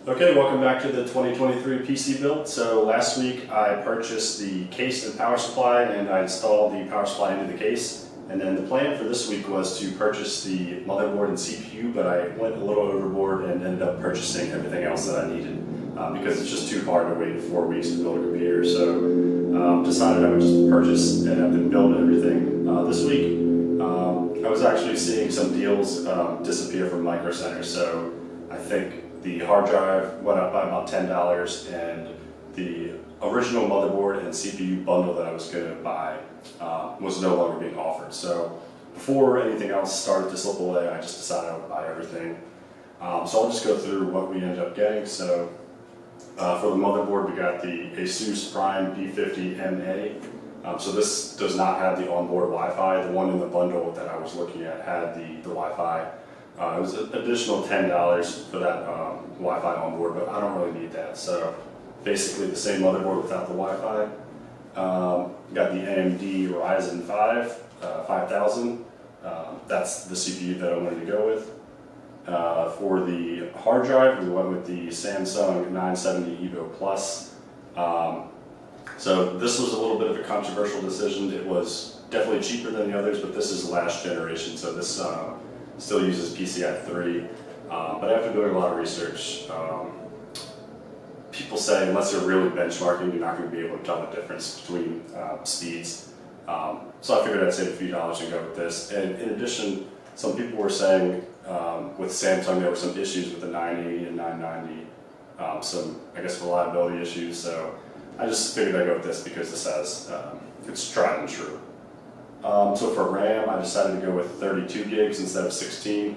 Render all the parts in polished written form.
Okay, welcome back to the 2023 PC build. So last week I purchased the case and power supply and I installed the power supply into the case. And then the plan for this week was to purchase the motherboard and CPU, but I went a little overboard and ended up purchasing everything else that I needed because it's just too hard to wait 4 weeks to build a computer. So decided I would just purchase and I've been building everything this week. I was actually seeing some deals disappear from Micro Center, so I think the hard drive went up by about $10 and the original motherboard and CPU bundle that I was going to buy was no longer being offered. So before anything else started to slip away, I just decided I would buy everything. So I'll just go through what we ended up getting. So for the motherboard, we got the Asus Prime B50 MA. So this does not have the onboard Wi-Fi. The one in the bundle that I was looking at had the Wi-Fi. It was an additional $10 for that Wi-Fi on board, but I don't really need that. So basically the same motherboard without the Wi-Fi. Got the AMD Ryzen 5000. That's the CPU that I wanted to go with. For the hard drive, we went with the Samsung 970 EVO Plus. So this was a little bit of a controversial decision. It was definitely cheaper than the others, but this is the last generation, so this still uses PCI 3, but after doing a lot of research, people say unless you're really benchmarking, you're not going to be able to tell the difference between speeds. So I figured I'd save a few dollars and go with this. And in addition, some people were saying with Samsung there were some issues with the 980 and 990, some I guess reliability issues. So I just figured I'd go with this because this has it's tried and true. So for RAM, I decided to go with 32 gigs instead of 16.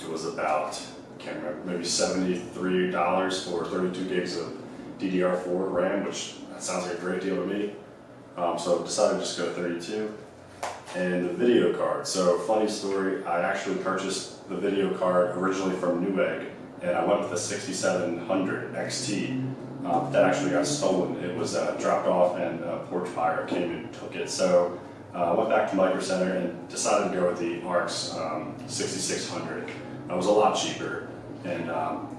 It was about, I can't remember, maybe $73 for 32 gigs of DDR4 RAM, which that sounds like a great deal to me. So I decided to just go 32. And the video card. So funny story, I actually purchased the video card originally from Newegg, and I went with the 6700 XT. That actually got stolen. It was dropped off and a porch buyer came and took it. So I went back to Micro Center and decided to go with the RX 6600. It was a lot cheaper. And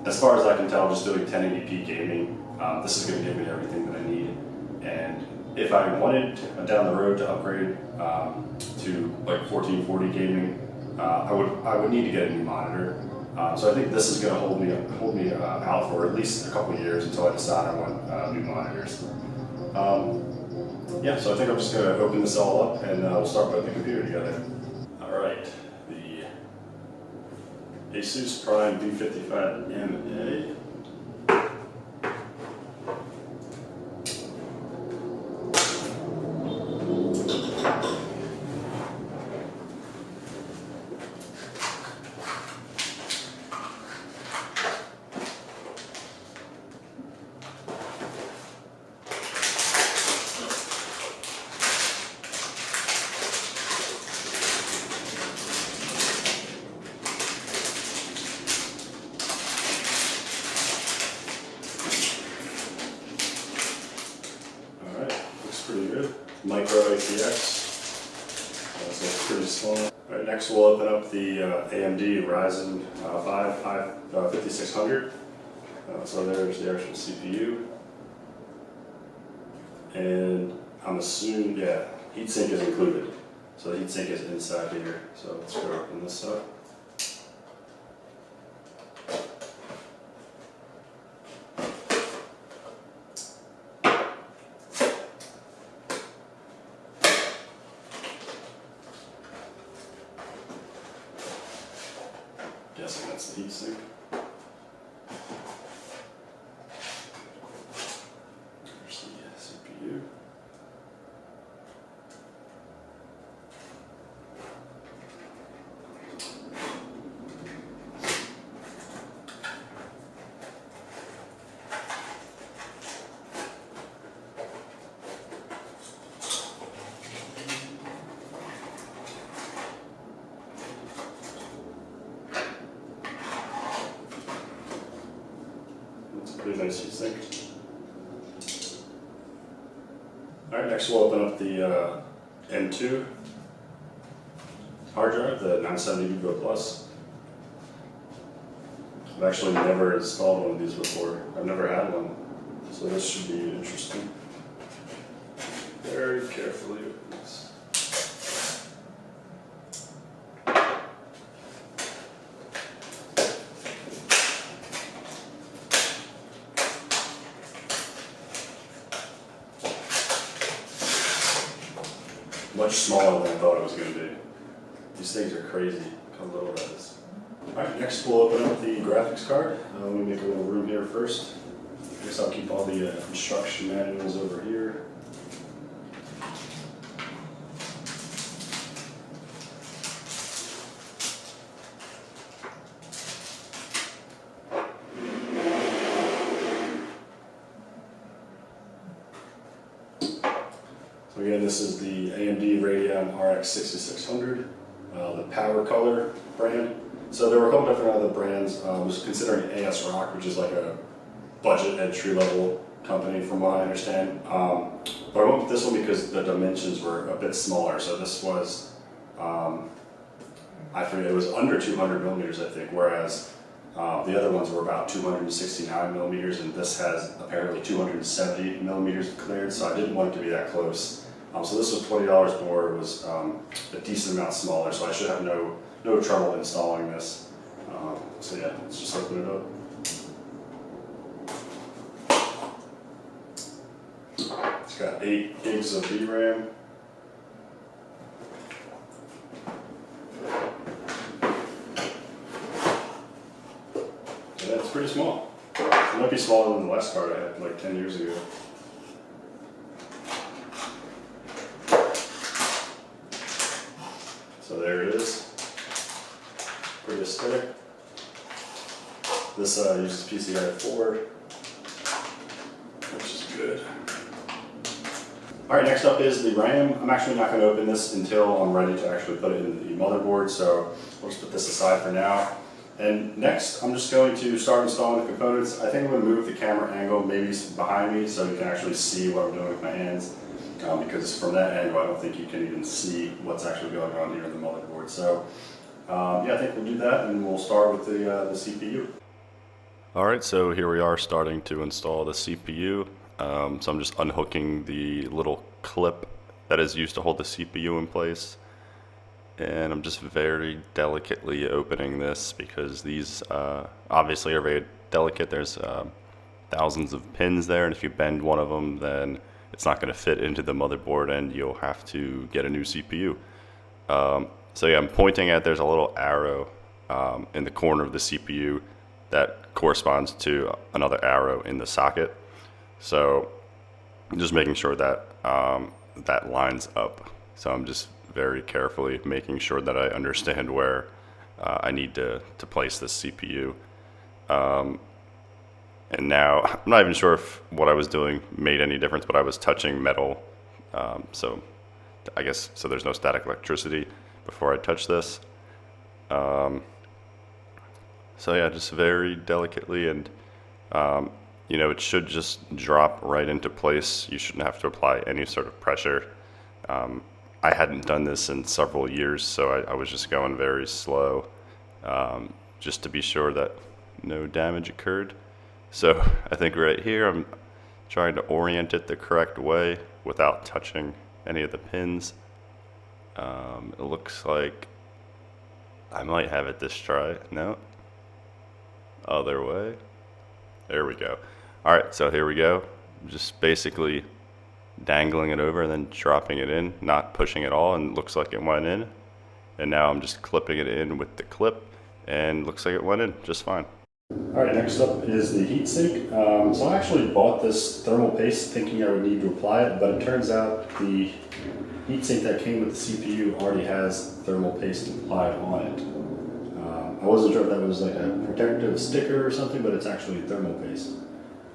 as far as I can tell, just doing 1080p gaming, this is going to give me everything that I need. And if I wanted down the road to upgrade to like 1440 gaming, I would need to get a new monitor. So I think this is going to hold me out for at least a couple of years until I decide I want new monitors. Yeah, so I think I'm just going to open this all up and we'll start putting the computer together. All right, the Asus Prime B55 MA. Pretty good. Micro ATX. So pretty small. All right, next we'll open up the AMD Ryzen 5600. So there's the actual CPU. And I'm assuming, yeah, heatsink is included. So the heatsink is inside here. So let's go open this up. Guessing that's the heatsink. There's the CPU. Pretty nice heatsink. Alright, next we'll open up the M.2 hard drive, the 970 EVO Plus. I've actually never installed one of these before. I've never had one, so this should be interesting. Very carefully open this. Much smaller than I thought it was going to be. These things are crazy, how little that is. Alright, next we'll open up the graphics card. Let me make a little room here first. I guess I'll keep all the instruction manuals over here. So again, this is the AMD Radeon RX 6600, the Power Color brand. So there were a couple different other brands. I was considering AS Rock, which is like a budget entry-level company from what I understand. But I went with this one because the dimensions were a bit smaller. So this was, I forget, it was under 200 millimeters, I think, whereas the other ones were about 269 millimeters, and this has apparently 270 millimeters of clearance, so I didn't want it to be that close. So this was $20 more. It was a decent amount smaller, so I should have no trouble installing this. So yeah, let's just open it up. It's got 8 gigs of VRAM. Yeah, it's pretty small. It might be smaller than the last card I had like 10 years ago. So there it is. Pretty aesthetic. This uses PCI 4, which is good. Alright, next up is the RAM. I'm actually not going to open this until I'm ready to actually put it in the motherboard, so we'll just put this aside for now. And next, I'm just going to start installing the components. I think I'm going to move the camera angle maybe behind me so you can actually see what I'm doing with my hands. Because from that angle, I don't think you can even see what's actually going on here in the motherboard. So, yeah, I think we'll do that, and we'll start with the CPU. Alright, so here we are starting to install the CPU. So I'm just unhooking the little clip that is used to hold the CPU in place. And I'm just very delicately opening this because these obviously are very delicate. There's thousands of pins there, and if you bend one of them, then it's not going to fit into the motherboard and you'll have to get a new CPU. So yeah, I'm pointing at, there's a little arrow in the corner of the CPU that corresponds to another arrow in the socket. So I'm just making sure that that lines up. So I'm just very carefully making sure that I understand where I need to place this CPU. And now, I'm not even sure if what I was doing made any difference, but I was touching metal, so I guess, so there's no static electricity before I touch this. So yeah, just very delicately, and you know, it should just drop right into place. You shouldn't have to apply any sort of pressure. I hadn't done this in several years, so I was just going very slow, just to be sure that no damage occurred. So I think right here I'm trying to orient it the correct way without touching any of the pins. It looks like I might have it this try. No. Other way. There we go. Alright, so here we go. Just basically dangling it over and then dropping it in, not pushing it all, and it looks like it went in. And now I'm just clipping it in with the clip, and looks like it went in just fine. Alright, next up is the heatsink. So I actually bought this thermal paste thinking I would need to apply it, but it turns out the heatsink that came with the CPU already has thermal paste applied on it. I wasn't sure if that was like a protective sticker or something, but it's actually thermal paste.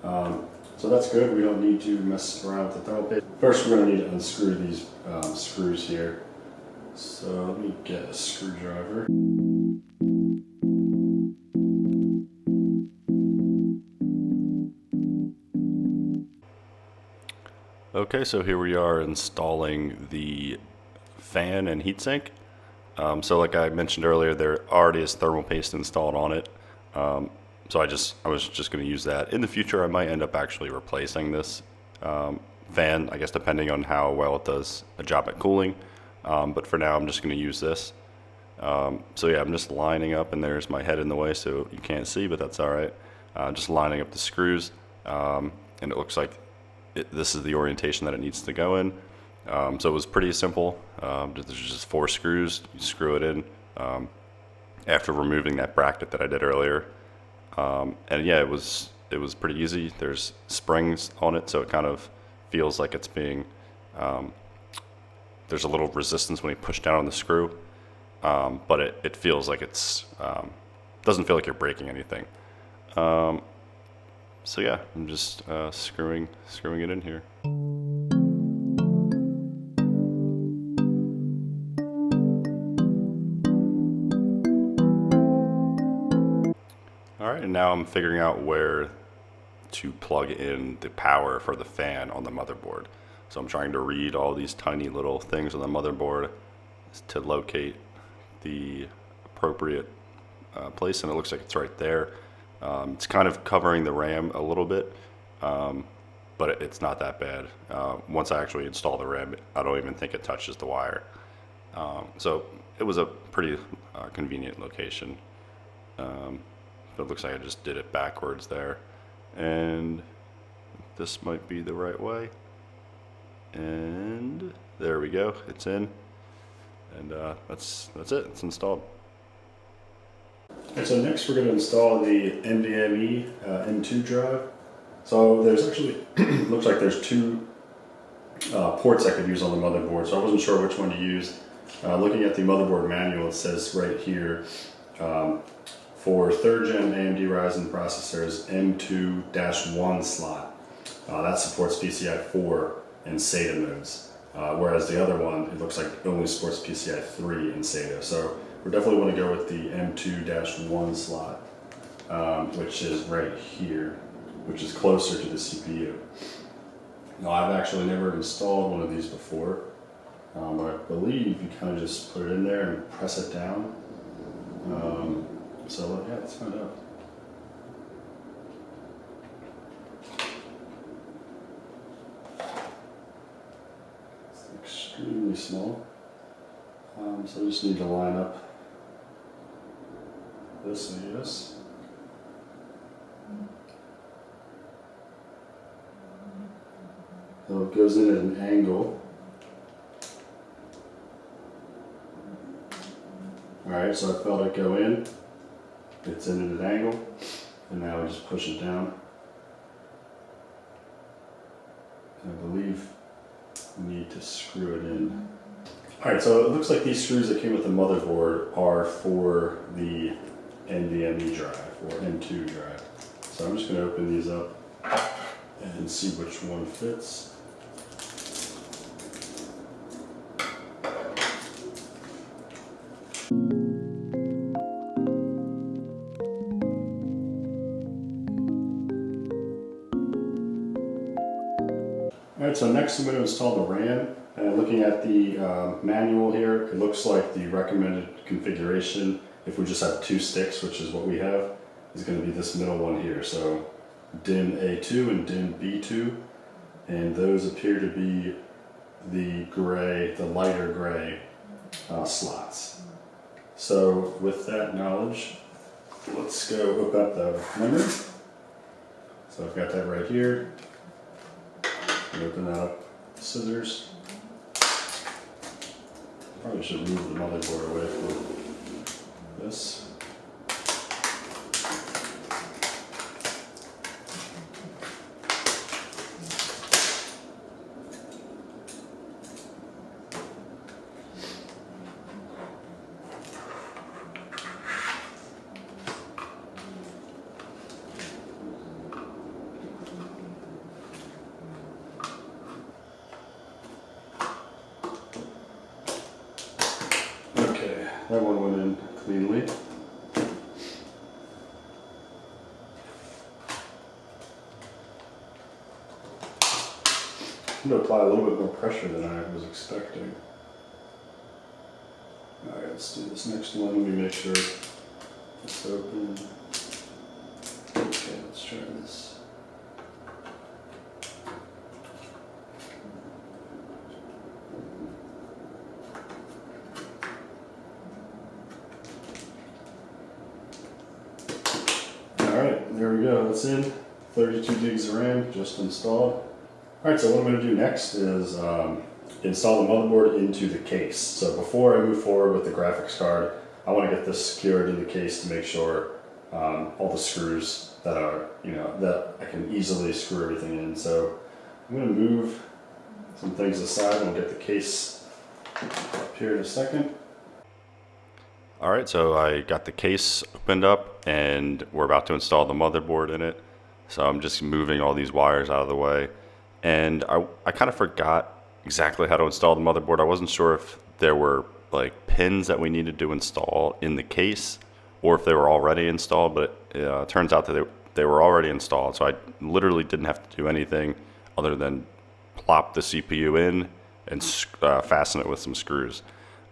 So that's good, we don't need to mess around with the thermal paste. First we're going to need to unscrew these screws here. So let me get a screwdriver. Okay, so here we are installing the fan and heatsink. So like I mentioned earlier, there already is thermal paste installed on it. So I was just going to use that. In the future, I might end up actually replacing this fan, I guess, depending on how well it does a job at cooling. But for now, I'm just going to use this. So yeah, I'm just lining up, and there's my head in the way, so you can't see, but that's all right. Just lining up the screws, and it looks like this is the orientation that it needs to go in. So it was pretty simple. There's just 4 screws. You screw it in after removing that bracket that I did earlier. And yeah, it was pretty easy. There's springs on it, so it kind of feels like it's being, there's a little resistance when you push down on the screw, but it feels like it's, doesn't feel like you're breaking anything. So yeah, I'm just screwing it in here. Alright, and now I'm figuring out where to plug in the power for the fan on the motherboard. So I'm trying to read all these tiny little things on the motherboard to locate the appropriate place, and it looks like it's right there. It's kind of covering the RAM a little bit, but it's not that bad. Once I actually install the RAM, I don't even think it touches the wire. So it was a pretty convenient location. It looks like I just did it backwards there, and this might be the right way. And there we go, it's in, and that's it, it's installed. Okay, so next we're going to install the NVMe M.2 drive. So there's actually, looks like there's 2 ports I could use on the motherboard, so I wasn't sure which one to use. Looking at the motherboard manual, it says right here, for 3rd gen AMD Ryzen processors, M.2-1 slot. That supports PCI 4 and SATA modes, whereas the other one, it looks like it only supports PCI 3 and SATA. So we definitely want to go with the M.2-1 slot, which is right here, which is closer to the CPU. Now, I've actually never installed one of these before, but I believe you kind of just put it in there and press it down. So yeah, let's find out. It's extremely small, so I just need to line up this, I guess. So it goes in at an angle. Alright, so I felt it go in. It's in at an angle, and now I just push it down. I believe we need to screw it in. Alright, so it looks like these screws that came with the motherboard are for the NVMe drive, or M.2 drive. So I'm just going to open these up and see which one fits. Alright, so next I'm going to install the RAM, and looking at the manual here, it looks like the recommended configuration, if we just have 2 sticks, which is what we have, is going to be this middle one here. So DIMM A2 and DIMM B2, and those appear to be the gray, the lighter gray slots. So with that knowledge, let's go open up the memory. So I've got that right here. Open that up with scissors. Probably should move the motherboard away from this. That one went in cleanly. I'm going to apply a little bit more pressure than I was expecting. Alright, let's do this next one. Let me make sure it's open. there we go, that's in. 32 gigs of RAM just installed. Alright, so what I'm going to do next is install the motherboard into the case. So before I move forward with the graphics card, I want to get this secured in the case to make sure all the screws that are, that I can easily screw everything in. So I'm going to move some things aside and we'll get the case up here in a second. Alright, so I got the case opened up and we're about to install the motherboard in it. So I'm just moving all these wires out of the way. And I kind of forgot exactly how to install the motherboard. I wasn't sure if there were like pins that we needed to install in the case or if they were already installed, but it turns out that they were already installed. So I literally didn't have to do anything other than plop the CPU in and fasten it with some screws.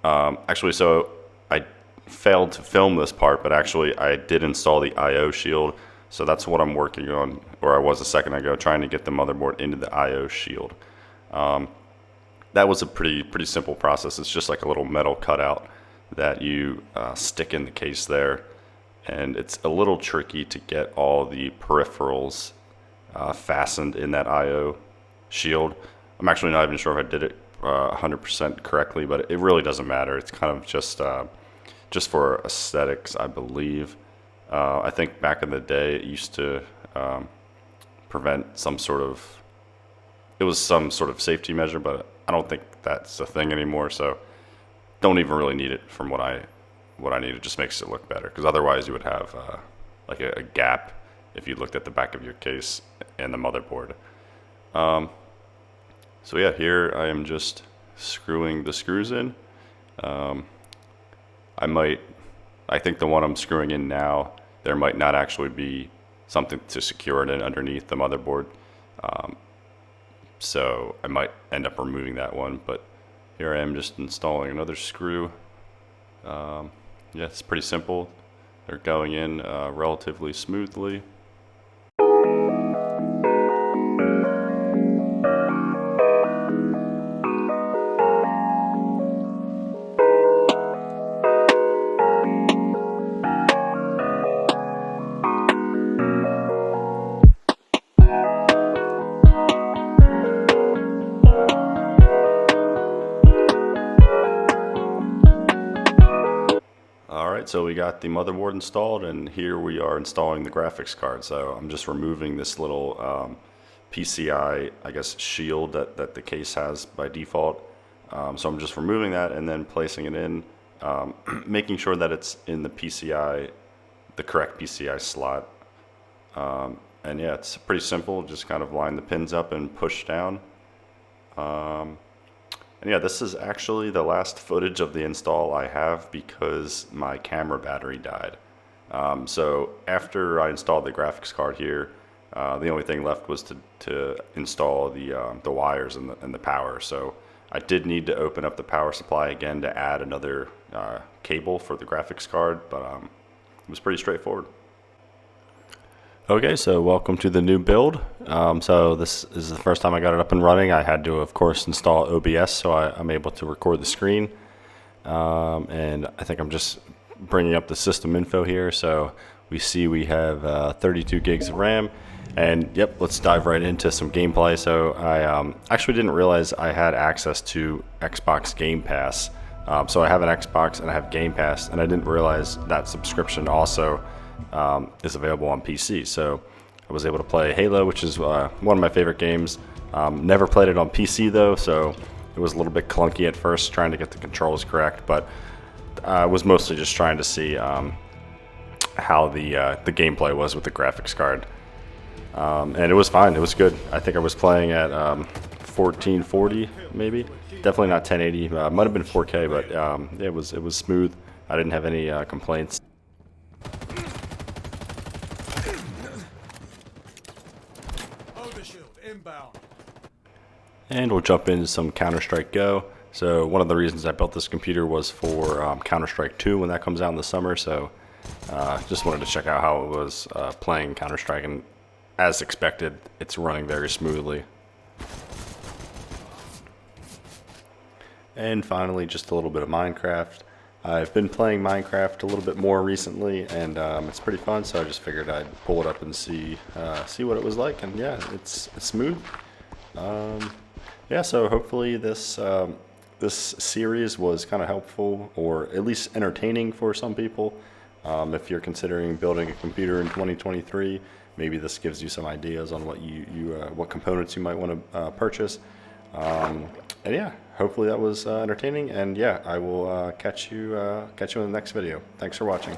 Actually, so I failed to film this part, but actually I did install the I/O shield. So that's what I'm working on, or I was a second ago, trying to get the motherboard into the I/O shield. That was a pretty simple process. It's just like a little metal cutout that you stick in the case there. And it's a little tricky to get all the peripherals fastened in that I/O shield. I'm actually not even sure if I did it 100% correctly, but it really doesn't matter. It's kind of just for aesthetics, I believe. I think back in the day it used to prevent some sort of safety measure, but I don't think that's a thing anymore, so don't even really need it from what I need. It just makes it look better, because otherwise you would have like a gap if you looked at the back of your case and the motherboard. So yeah, here I am just screwing the screws in. I think the one I'm screwing in now, there might not actually be something to secure it in underneath the motherboard. So I might end up removing that one, but here I am just installing another screw. Yeah, it's pretty simple. They're going in relatively smoothly. Alright, so we got the motherboard installed, and here we are installing the graphics card. So I'm just removing this little PCI, I guess, shield that the case has by default. So I'm just removing that and then placing it in, making sure that it's in the PCI, the correct PCI slot. And yeah, it's pretty simple. Just kind of line the pins up and push down. And yeah, this is actually the last footage of the install I have because my camera battery died. So after I installed the graphics card here, the only thing left was to install the wires and the power. So I did need to open up the power supply again to add another cable for the graphics card, but it was pretty straightforward. Okay, so welcome to the new build. So this is the first time I got it up and running. I had to, of course, install OBS so I'm able to record the screen. And I think I'm just bringing up the system info here. So we see we have 32 gigs of RAM. And yep, let's dive right into some gameplay. So I actually didn't realize I had access to Xbox Game Pass. So I have an Xbox and I have Game Pass, and I didn't realize that subscription also is available on PC. So I was able to play Halo, which is one of my favorite games. Never played it on PC though, so it was a little bit clunky at first trying to get the controls correct, but I was mostly just trying to see how the gameplay was with the graphics card. And it was fine, it was good. I think I was playing at 1440 maybe, definitely not 1080, might have been 4K, but it was smooth. I didn't have any complaints. And we'll jump into some Counter-Strike Go. So one of the reasons I built this computer was for Counter-Strike 2 when that comes out in the summer. So just wanted to check out how it was playing Counter-Strike, and as expected, it's running very smoothly. And finally, just a little bit of Minecraft. I've been playing Minecraft a little bit more recently, and it's pretty fun. So I just figured I'd pull it up and see what it was like. And yeah, it's smooth. Yeah, so hopefully this this series was kind of helpful, or at least entertaining for some people. If you're considering building a computer in 2023, maybe this gives you some ideas on what what components you might want to purchase. And yeah, hopefully that was entertaining. And yeah, I will catch you in the next video. Thanks for watching.